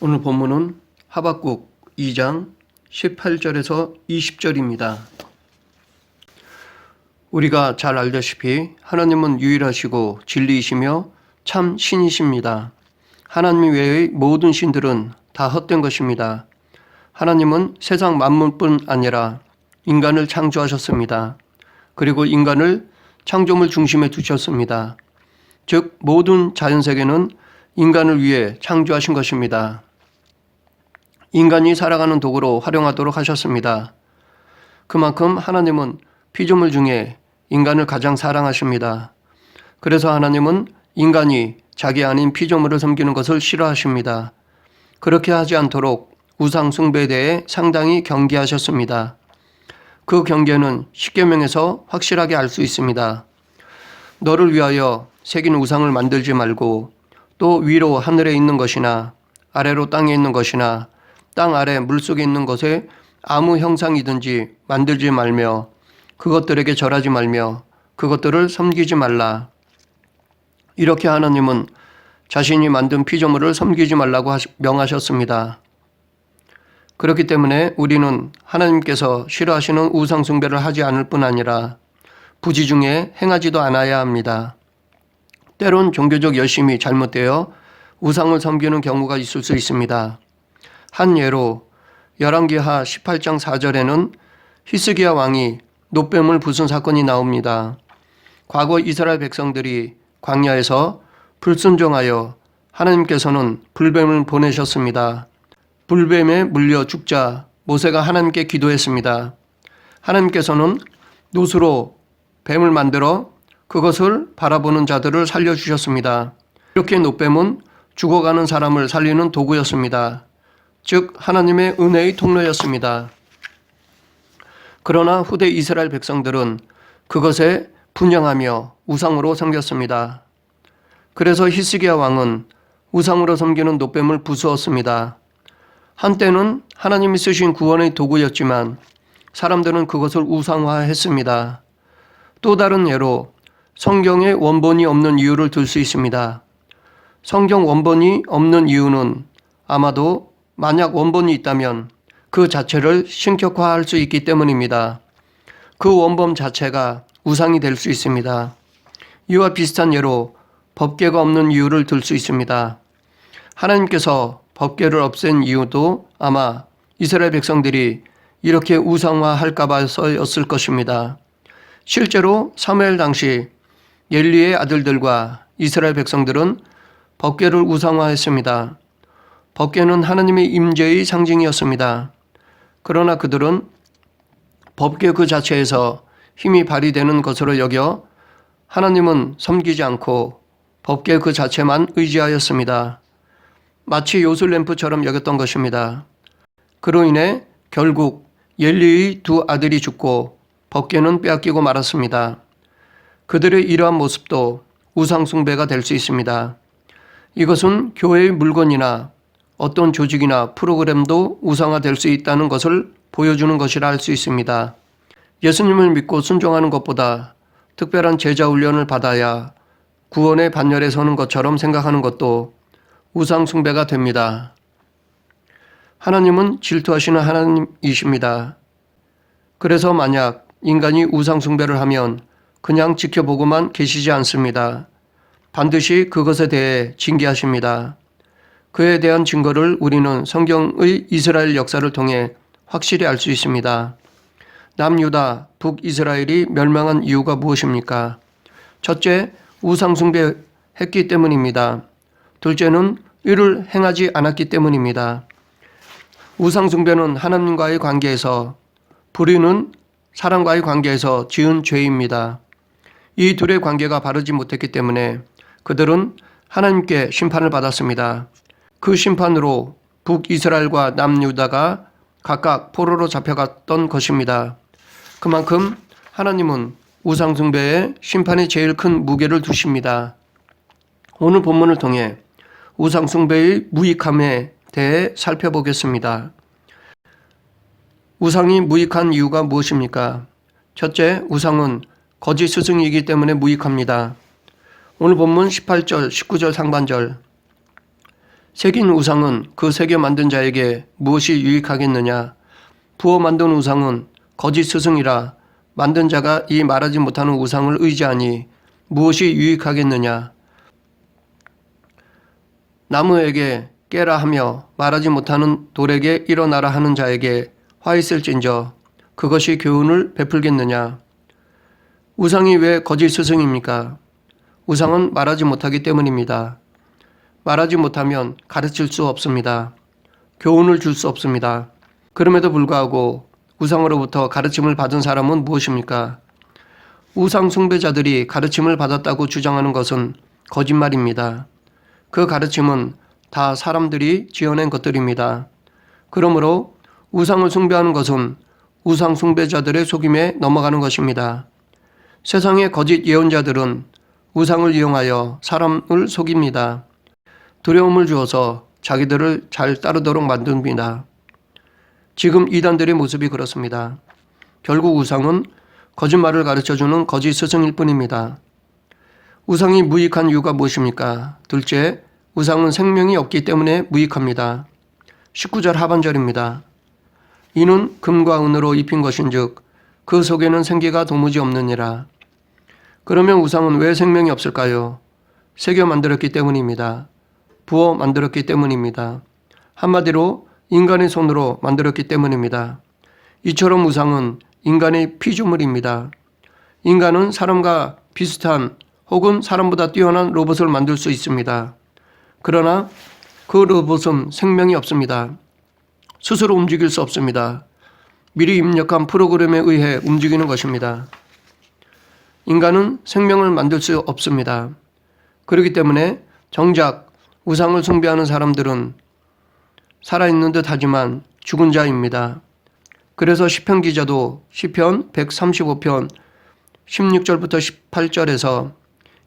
오늘 본문은 하박국 2장 18절에서 20절입니다. 우리가 잘 알다시피 하나님은 유일하시고 진리이시며 참 신이십니다. 하나님 외의 모든 신들은 다 헛된 것입니다. 하나님은 세상 만물뿐 아니라 인간을 창조하셨습니다. 그리고 인간을 창조물 중심에 두셨습니다. 즉 모든 자연세계는 인간을 위해 창조하신 것입니다. 인간이 살아가는 도구로 활용하도록 하셨습니다. 그만큼 하나님은 피조물 중에 인간을 가장 사랑하십니다. 그래서 하나님은 인간이 자기 아닌 피조물을 섬기는 것을 싫어하십니다. 그렇게 하지 않도록 우상 숭배에 대해 상당히 경계하셨습니다. 그 경계는 십계명에서 확실하게 알 수 있습니다. 너를 위하여 새긴 우상을 만들지 말고 또 위로 하늘에 있는 것이나 아래로 땅에 있는 것이나 땅 아래 물속에 있는 것에 아무 형상이든지 만들지 말며 그것들에게 절하지 말며 그것들을 섬기지 말라. 이렇게 하나님은 자신이 만든 피조물을 섬기지 말라고 명하셨습니다. 그렇기 때문에 우리는 하나님께서 싫어하시는 우상 숭배를 하지 않을 뿐 아니라 부지 중에 행하지도 않아야 합니다. 때론 종교적 열심이 잘못되어 우상을 섬기는 경우가 있을 수 있습니다. 한 예로 열왕기하 18장 4절에는 히스기야 왕이 놋뱀을 부순 사건이 나옵니다. 과거 이스라엘 백성들이 광야에서 불순종하여 하나님께서는 불뱀을 보내셨습니다. 불뱀에 물려 죽자 모세가 하나님께 기도했습니다. 하나님께서는 놋으로 뱀을 만들어 그것을 바라보는 자들을 살려주셨습니다. 이렇게 놋뱀은 죽어가는 사람을 살리는 도구였습니다. 즉 하나님의 은혜의 통로였습니다. 그러나 후대 이스라엘 백성들은 그것에 분향하며 우상으로 섬겼습니다. 그래서 히스기야 왕은 우상으로 섬기는 놋뱀을 부수었습니다. 한때는 하나님이 쓰신 구원의 도구였지만 사람들은 그것을 우상화했습니다. 또 다른 예로 성경에 원본이 없는 이유를 들 수 있습니다. 성경 원본이 없는 이유는 아마도 만약 원본이 있다면 그 자체를 신격화할 수 있기 때문입니다. 그 원본 자체가 우상이 될 수 있습니다. 이와 비슷한 예로 법궤가 없는 이유를 들 수 있습니다. 하나님께서 법궤를 없앤 이유도 아마 이스라엘 백성들이 이렇게 우상화할까 봐서였을 것입니다. 실제로 사무엘 당시 엘리의 아들들과 이스라엘 백성들은 법궤를 우상화했습니다. 법궤는 하나님의 임재의 상징이었습니다. 그러나 그들은 법궤 그 자체에서 힘이 발휘되는 것으로 여겨 하나님은 섬기지 않고 법궤 그 자체만 의지하였습니다. 마치 요술램프처럼 여겼던 것입니다. 그로 인해 결국 엘리의 두 아들이 죽고 법궤는 빼앗기고 말았습니다. 그들의 이러한 모습도 우상 숭배가 될 수 있습니다. 이것은 교회의 물건이나 어떤 조직이나 프로그램도 우상화될 수 있다는 것을 보여주는 것이라 할 수 있습니다. 예수님을 믿고 순종하는 것보다 특별한 제자 훈련을 받아야 구원의 반열에 서는 것처럼 생각하는 것도 우상 숭배가 됩니다. 하나님은 질투하시는 하나님이십니다. 그래서 만약 인간이 우상 숭배를 하면 그냥 지켜보고만 계시지 않습니다. 반드시 그것에 대해 징계하십니다. 그에 대한 증거를 우리는 성경의 이스라엘 역사를 통해 확실히 알 수 있습니다. 남유다, 북이스라엘이 멸망한 이유가 무엇입니까? 첫째, 우상 숭배했기 때문입니다. 둘째는 이를 행하지 않았기 때문입니다. 우상 숭배는 하나님과의 관계에서, 불의는 사람과의 관계에서 지은 죄입니다. 이 둘의 관계가 바르지 못했기 때문에 그들은 하나님께 심판을 받았습니다. 그 심판으로 북이스라엘과 남유다가 각각 포로로 잡혀갔던 것입니다. 그만큼 하나님은 우상 숭배에 심판이 제일 큰 무게를 두십니다. 오늘 본문을 통해 우상 숭배의 무익함에 대해 살펴보겠습니다. 우상이 무익한 이유가 무엇입니까? 첫째, 우상은 거짓 스승이기 때문에 무익합니다. 오늘 본문 18절, 19절 상반절 새긴 우상은 그 새겨 만든 자에게 무엇이 유익하겠느냐? 부어 만든 우상은 거짓 스승이라 만든 자가 이 말하지 못하는 우상을 의지하니 무엇이 유익하겠느냐? 나무에게 깨라 하며 말하지 못하는 돌에게 일어나라 하는 자에게 화 있을진저 그것이 교훈을 베풀겠느냐? 우상이 왜 거짓 스승입니까? 우상은 말하지 못하기 때문입니다. 말하지 못하면 가르칠 수 없습니다. 교훈을 줄 수 없습니다. 그럼에도 불구하고 우상으로부터 가르침을 받은 사람은 무엇입니까? 우상 숭배자들이 가르침을 받았다고 주장하는 것은 거짓말입니다. 그 가르침은 다 사람들이 지어낸 것들입니다. 그러므로 우상을 숭배하는 것은 우상 숭배자들의 속임에 넘어가는 것입니다. 세상의 거짓 예언자들은 우상을 이용하여 사람을 속입니다. 두려움을 주어서 자기들을 잘 따르도록 만듭니다. 지금 이단들의 모습이 그렇습니다. 결국 우상은 거짓말을 가르쳐주는 거짓 스승일 뿐입니다. 우상이 무익한 이유가 무엇입니까? 둘째, 우상은 생명이 없기 때문에 무익합니다. 19절 하반절입니다. 이는 금과 은으로 입힌 것인즉 그 속에는 생기가 도무지 없느니라. 그러면 우상은 왜 생명이 없을까요? 새겨 만들었기 때문입니다. 부어 만들었기 때문입니다. 한마디로 인간의 손으로 만들었기 때문입니다. 이처럼 우상은 인간의 피조물입니다. 인간은 사람과 비슷한 혹은 사람보다 뛰어난 로봇을 만들 수 있습니다. 그러나 그 로봇은 생명이 없습니다. 스스로 움직일 수 없습니다. 미리 입력한 프로그램에 의해 움직이는 것입니다. 인간은 생명을 만들 수 없습니다. 그렇기 때문에 정작 우상을 숭배하는 사람들은 살아있는 듯 하지만 죽은 자입니다. 그래서 시편 기자도 시편 135편 16절부터 18절에서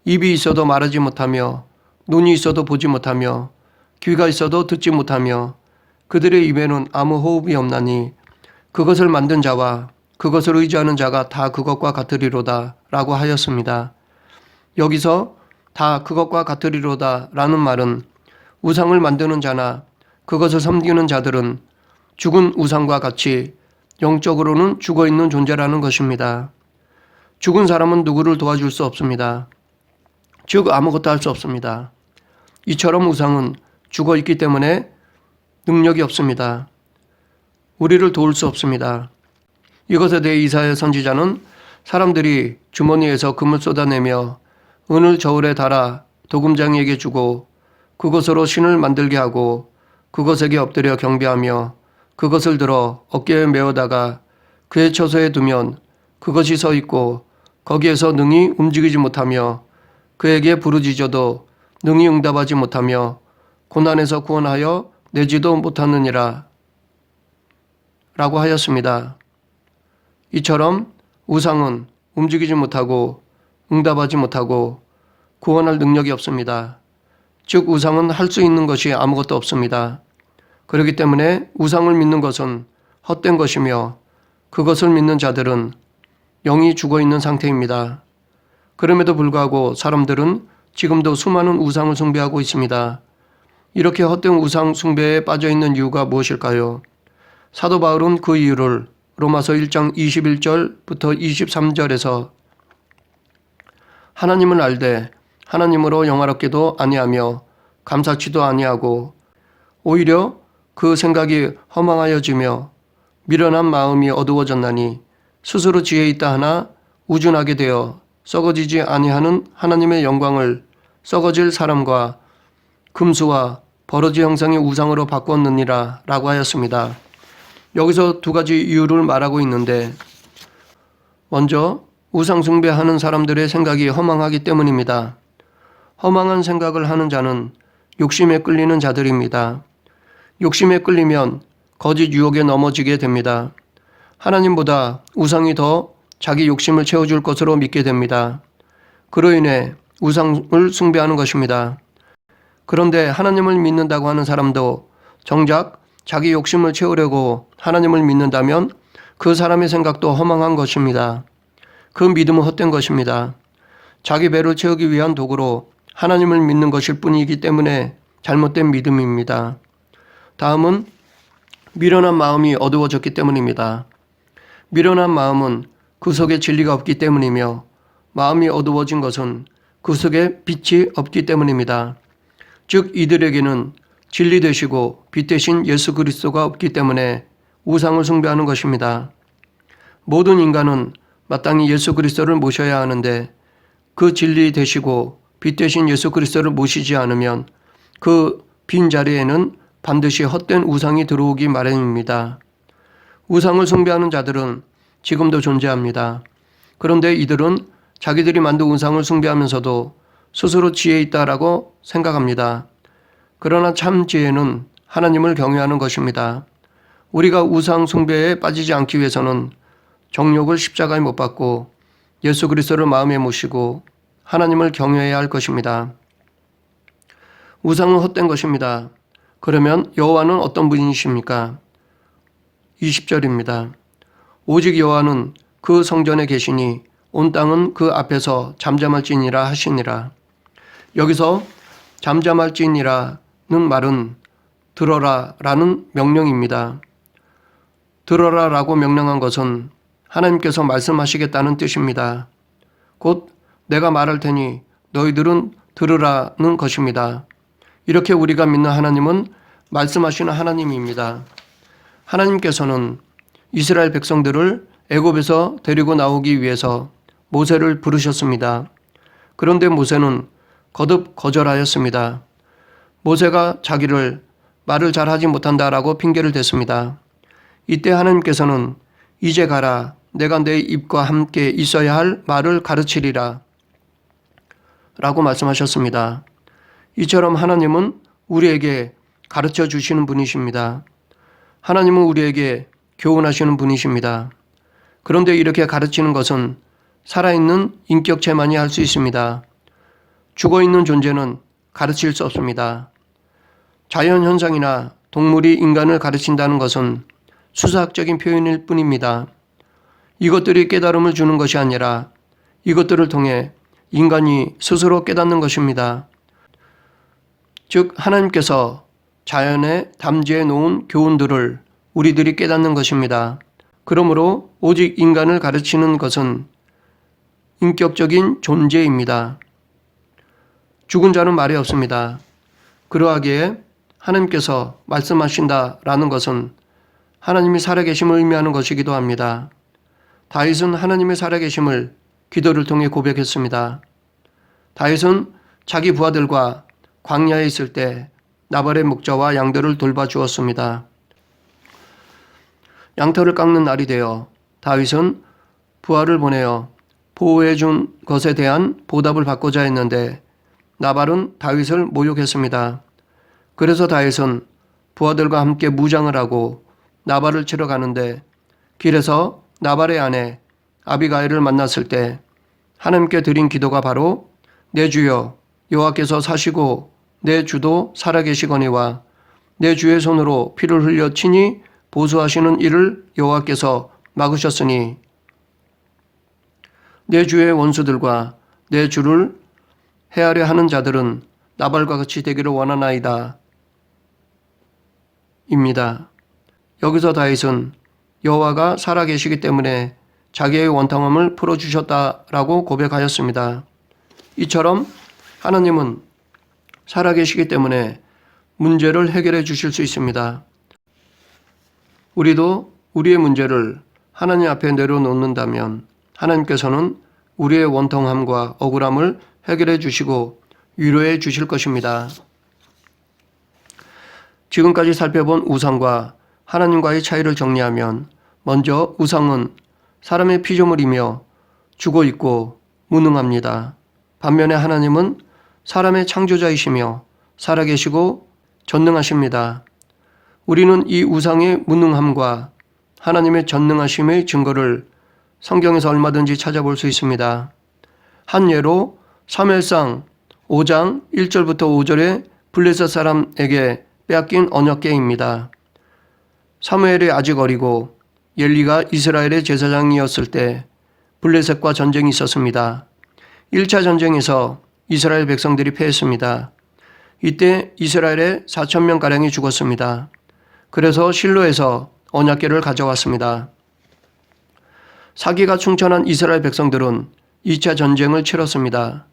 입이 있어도 말하지 못하며 눈이 있어도 보지 못하며 귀가 있어도 듣지 못하며 그들의 입에는 아무 호흡이 없나니 그것을 만든 자와 그것을 의지하는 자가 다 그것과 같으리로다 라고 하였습니다. 여기서 다 그것과 같으리로다 라는 말은 우상을 만드는 자나 그것을 섬기는 자들은 죽은 우상과 같이 영적으로는 죽어있는 존재라는 것입니다. 죽은 사람은 누구를 도와줄 수 없습니다. 즉 아무것도 할 수 없습니다. 이처럼 우상은 죽어있기 때문에 능력이 없습니다. 우리를 도울 수 없습니다. 이것에 대해 이사야 선지자는 사람들이 주머니에서 금을 쏟아내며 은을 저울에 달아 도금장이에게 주고 그것으로 신을 만들게 하고 그것에게 엎드려 경배하며 그것을 들어 어깨에 메어다가 그의 처소에 두면 그것이 서 있고 거기에서 능히 움직이지 못하며 그에게 부르짖어도 능히 응답하지 못하며 고난에서 구원하여 내지도 못하느니라 라고 하였습니다. 이처럼 우상은 움직이지 못하고 응답하지 못하고 구원할 능력이 없습니다. 즉 우상은 할 수 있는 것이 아무것도 없습니다. 그렇기 때문에 우상을 믿는 것은 헛된 것이며 그것을 믿는 자들은 영이 죽어있는 상태입니다. 그럼에도 불구하고 사람들은 지금도 수많은 우상을 숭배하고 있습니다. 이렇게 헛된 우상 숭배에 빠져있는 이유가 무엇일까요? 사도 바울은 그 이유를 로마서 1장 21절부터 23절에서 하나님을 알되 하나님으로 영화롭게도 아니하며 감사치도 아니하고 오히려 그 생각이 허망하여지며 미련한 마음이 어두워졌나니 스스로 지혜 있다 하나 우준하게 되어 썩어지지 아니하는 하나님의 영광을 썩어질 사람과 금수와 버러지 형상의 우상으로 바꾸었느니라 라고 하였습니다. 여기서 두 가지 이유를 말하고 있는데 먼저 우상 숭배하는 사람들의 생각이 허망하기 때문입니다. 허망한 생각을 하는 자는 욕심에 끌리는 자들입니다. 욕심에 끌리면 거짓 유혹에 넘어지게 됩니다. 하나님보다 우상이 더 자기 욕심을 채워줄 것으로 믿게 됩니다. 그로 인해 우상을 숭배하는 것입니다. 그런데 하나님을 믿는다고 하는 사람도 정작 자기 욕심을 채우려고 하나님을 믿는다면 그 사람의 생각도 허망한 것입니다. 그 믿음은 헛된 것입니다. 자기 배를 채우기 위한 도구로 하나님을 믿는 것일 뿐이기 때문에 잘못된 믿음입니다. 다음은 미련한 마음이 어두워졌기 때문입니다. 미련한 마음은 그 속에 진리가 없기 때문이며 마음이 어두워진 것은 그 속에 빛이 없기 때문입니다. 즉 이들에게는 진리 되시고 빛 되신 예수 그리스도가 없기 때문에 우상을 숭배하는 것입니다. 모든 인간은 마땅히 예수 그리스도를 모셔야 하는데 그 진리 되시고 빛 되신 예수 그리스도를 모시지 않으면 그 빈 자리에는 반드시 헛된 우상이 들어오기 마련입니다. 우상을 숭배하는 자들은 지금도 존재합니다. 그런데 이들은 자기들이 만든 우상을 숭배하면서도 스스로 지혜 있다라고 생각합니다. 그러나 참 지혜는 하나님을 경외하는 것입니다. 우리가 우상 숭배에 빠지지 않기 위해서는 정욕을 십자가에 못 박고 예수 그리스도를 마음에 모시고 하나님을 경외해야 할 것입니다. 우상은 헛된 것입니다. 그러면 여호와는 어떤 분이십니까? 20절입니다. 오직 여호와는 그 성전에 계시니 온 땅은 그 앞에서 잠잠할지니라 하시니라. 여기서 잠잠할지니라는 말은 들어라 라는 명령입니다. 들어라라고 명령한 것은 하나님께서 말씀하시겠다는 뜻입니다. 곧 내가 말할 테니 너희들은 들으라는 것입니다. 이렇게 우리가 믿는 하나님은 말씀하시는 하나님입니다. 하나님께서는 이스라엘 백성들을 애굽에서 데리고 나오기 위해서 모세를 부르셨습니다. 그런데 모세는 거듭 거절하였습니다. 모세가 자기를 말을 잘하지 못한다라고 핑계를 댔습니다. 이때 하나님께서는 이제 가라, 내가 내 입과 함께 있어야 할 말을 가르치리라 라고 말씀하셨습니다. 이처럼 하나님은 우리에게 가르쳐 주시는 분이십니다. 하나님은 우리에게 교훈하시는 분이십니다. 그런데 이렇게 가르치는 것은 살아있는 인격체만이 할 수 있습니다. 죽어있는 존재는 가르칠 수 없습니다. 자연현상이나 동물이 인간을 가르친다는 것은 수사학적인 표현일 뿐입니다. 이것들이 깨달음을 주는 것이 아니라 이것들을 통해 인간이 스스로 깨닫는 것입니다. 즉 하나님께서 자연에 담지해 놓은 교훈들을 우리들이 깨닫는 것입니다. 그러므로 오직 인간을 가르치는 것은 인격적인 존재입니다. 죽은 자는 말이 없습니다. 그러하기에 하나님께서 말씀하신다라는 것은 하나님이 살아계심을 의미하는 것이기도 합니다. 다윗은 하나님의 살아계심을 기도를 통해 고백했습니다. 다윗은 자기 부하들과 광야에 있을 때 나발의 목자와 양들을 돌봐주었습니다. 양털을 깎는 날이 되어 다윗은 부하를 보내어 보호해준 것에 대한 보답을 받고자 했는데 나발은 다윗을 모욕했습니다. 그래서 다윗은 부하들과 함께 무장을 하고 나발을 치러 가는데 길에서 나발의 아내 아비가일을 만났을 때 하나님께 드린 기도가 바로 내 주여 여호와께서 사시고 내 주도 살아계시거니와 내 주의 손으로 피를 흘려 친히 보수하시는 일을 여호와께서 막으셨으니 내 주의 원수들과 내 주를 해하려 하는 자들은 나발과 같이 되기를 원하나이다. 입니다. 여기서 다윗은 여호와가 살아계시기 때문에 자기의 원통함을 풀어주셨다라고 고백하였습니다. 이처럼 하나님은 살아계시기 때문에 문제를 해결해 주실 수 있습니다. 우리도 우리의 문제를 하나님 앞에 내려놓는다면 하나님께서는 우리의 원통함과 억울함을 해결해 주시고 위로해 주실 것입니다. 지금까지 살펴본 우상과 하나님과의 차이를 정리하면 먼저 우상은 사람의 피조물이며 죽어있고 무능합니다. 반면에 하나님은 사람의 창조자이시며 살아계시고 전능하십니다. 우리는 이 우상의 무능함과 하나님의 전능하심의 증거를 성경에서 얼마든지 찾아볼 수 있습니다. 한 예로 사무엘상 5장 1절부터 5절에 블레셋 사람에게 빼앗긴 언약궤입니다. 사무엘이 아직 어리고 엘리가 이스라엘의 제사장이었을 때 블레셋과 전쟁이 있었습니다. 1차 전쟁에서 이스라엘 백성들이 패했습니다. 이때 이스라엘의 4,000명가량이 죽었습니다. 그래서 실로에서 언약궤를 가져왔습니다. 사기가 충천한 이스라엘 백성들은 2차 전쟁을 치렀습니다.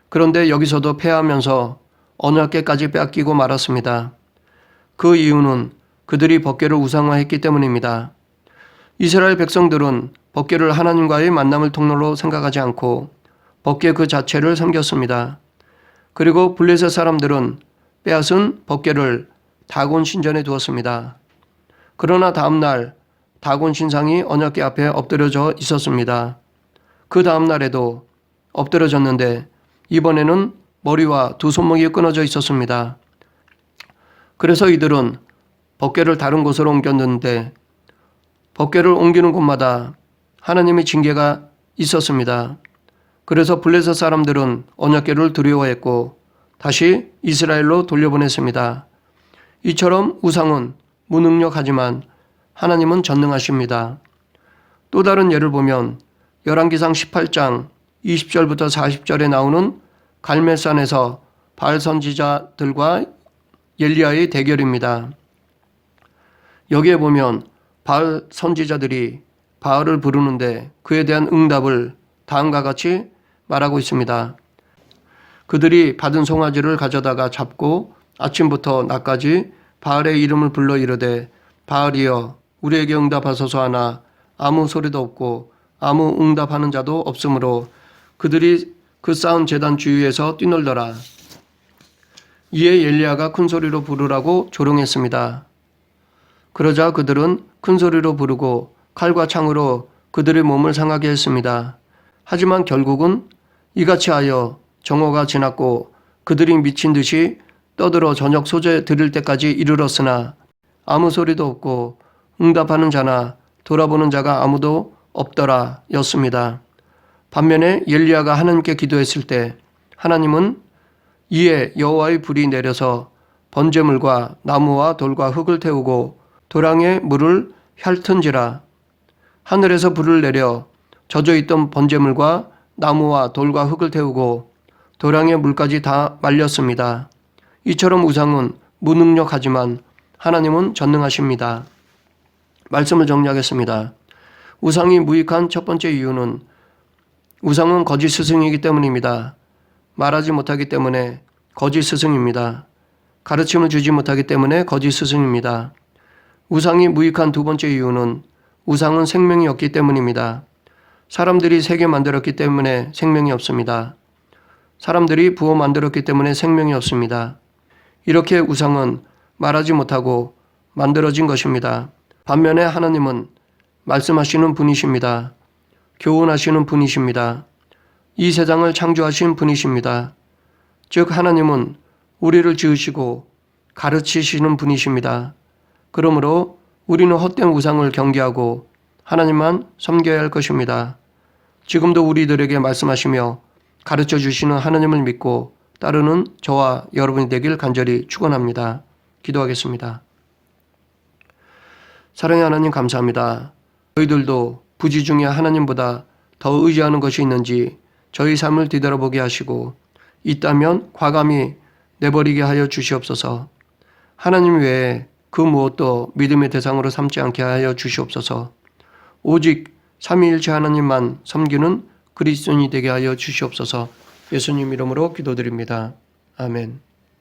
그런데 여기서도 패하면서 언약궤까지 빼앗기고 말았습니다. 그 이유는 그들이 법궤를 우상화했기 때문입니다. 이스라엘 백성들은 법궤를 하나님과의 만남을 통로로 생각하지 않고 법궤 그 자체를 섬겼습니다. 그리고 블레셋 사람들은 빼앗은 법궤를 다곤 신전에 두었습니다. 그러나 다음날 다곤 신상이 언약궤 앞에 엎드려져 있었습니다. 그 다음날에도 엎드려졌는데 이번에는 머리와 두 손목이 끊어져 있었습니다. 그래서 이들은 법궤를 다른 곳으로 옮겼는데 법궤를 옮기는 곳마다 하나님의 징계가 있었습니다. 그래서 블레셋 사람들은 언약궤를 두려워했고 다시 이스라엘로 돌려보냈습니다. 이처럼 우상은 무능력하지만 하나님은 전능하십니다. 또 다른 예를 보면 열왕기상 18장 20절부터 40절에 나오는 갈멜산에서 바알 선지자들과 엘리야의 대결입니다. 여기에 보면 바알 선지자들이 바알을 부르는데 그에 대한 응답을 다음과 같이 말하고 있습니다. 그들이 받은 송아지를 가져다가 잡고 아침부터 낮까지 바알의 이름을 불러 이르되 바알이여 우리에게 응답하소서 하나 아무 소리도 없고 아무 응답하는 자도 없으므로 그들이 그 쌓은 제단 주위에서 뛰놀더라. 이에 엘리야가 큰 소리로 부르라고 조롱했습니다. 그러자 그들은 큰 소리로 부르고 칼과 창으로 그들의 몸을 상하게 했습니다. 하지만 결국은 이같이 하여 정오가 지났고 그들이 미친 듯이 떠들어 저녁 소재 드릴 때까지 이르렀으나 아무 소리도 없고 응답하는 자나 돌아보는 자가 아무도 없더라 였습니다. 반면에 엘리야가 하나님께 기도했을 때 하나님은 이에 여호와의 불이 내려서 번제물과 나무와 돌과 흙을 태우고 도랑에 물을 핥은지라. 하늘에서 불을 내려 젖어있던 번제물과 나무와 돌과 흙을 태우고 도랑의 물까지 다 말렸습니다. 이처럼 우상은 무능력하지만 하나님은 전능하십니다. 말씀을 정리하겠습니다. 우상이 무익한 첫 번째 이유는 우상은 거짓 스승이기 때문입니다. 말하지 못하기 때문에 거짓 스승입니다. 가르침을 주지 못하기 때문에 거짓 스승입니다. 우상이 무익한 두 번째 이유는 우상은 생명이 없기 때문입니다. 사람들이 세계 만들었기 때문에 생명이 없습니다. 사람들이 부어 만들었기 때문에 생명이 없습니다. 이렇게 우상은 말하지 못하고 만들어진 것입니다. 반면에 하나님은 말씀하시는 분이십니다. 교훈하시는 분이십니다. 이 세상을 창조하신 분이십니다. 즉 하나님은 우리를 지으시고 가르치시는 분이십니다. 그러므로 우리는 헛된 우상을 경계하고 하나님만 섬겨야 할 것입니다. 지금도 우리들에게 말씀하시며 가르쳐 주시는 하나님을 믿고 따르는 저와 여러분이 되길 간절히 축원합니다. 기도하겠습니다. 사랑의 하나님 감사합니다. 저희들도 부지 중에 하나님보다 더 의지하는 것이 있는지 저희 삶을 뒤돌아보게 하시고 있다면 과감히 내버리게 하여 주시옵소서. 하나님 외에 그 무엇도 믿음의 대상으로 삼지 않게 하여 주시옵소서. 오직 삼위일체 하나님만 섬기는 그리스도인이 되게 하여 주시옵소서. 예수님 이름으로 기도드립니다. 아멘.